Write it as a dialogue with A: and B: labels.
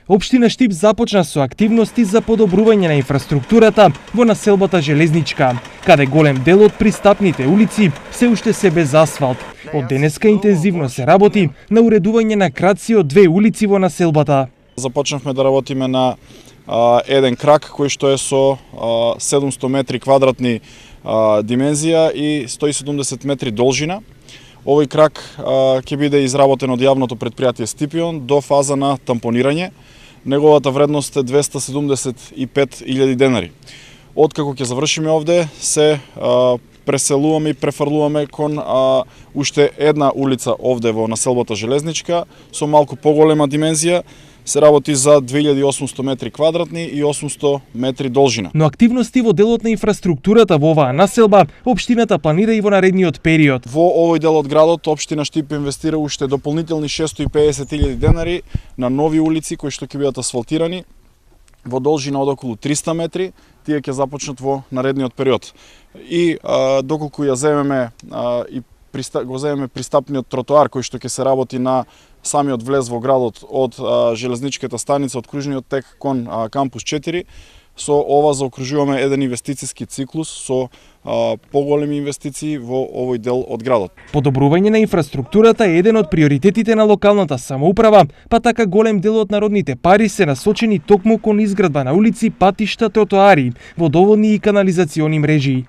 A: Општина Штип започна со активности за подобрување на инфраструктурата во населбата Железничка, каде голем дел од пристапните улици се уште се без асфалт. Од денеска интензивно се работи на уредување на краци од 2 улици во населбата.
B: Започнавме да работиме на еден крак кој што е со 700 метри квадратни димензија и 170 метри должина. Овој крак ќе биде изработен од јавното претпријатие Стипион до фаза на тампонирање. Неговата вредност е 275.000 денари. Откако ќе завршиме овде, се преселуваме и префрлуваме кон уште една улица овде во населбата Железничка со малку поголема димензија. Се работи за 2800 метри квадратни и 800 метри должина.
A: Но активности во делот на инфраструктурата во оваа населба општината планира и во наредниот период.
B: Во овој дел од градот општина Штип инвестира уште дополнителни 650.000 денари на нови улици кои што ќе бидат асфалтирани во должина од околу 300 метри. Тие ќе започнат во наредниот период. И доколку ја земеме го земеме пристапниот тротоар кој што ќе се работи на самиот влез во градот од железничката станица од кружниот тек кон кампус 4, со ова заокружуваме еден инвестициски циклус со поголеми инвестиции во овој дел од градот.
A: Подобрување на инфраструктурата е еден од приоритетите на локалната самоуправа, па така голем дел од народните пари се насочени токму кон изградба на улици, патишта, тротоари, водоводни и канализациони мрежи.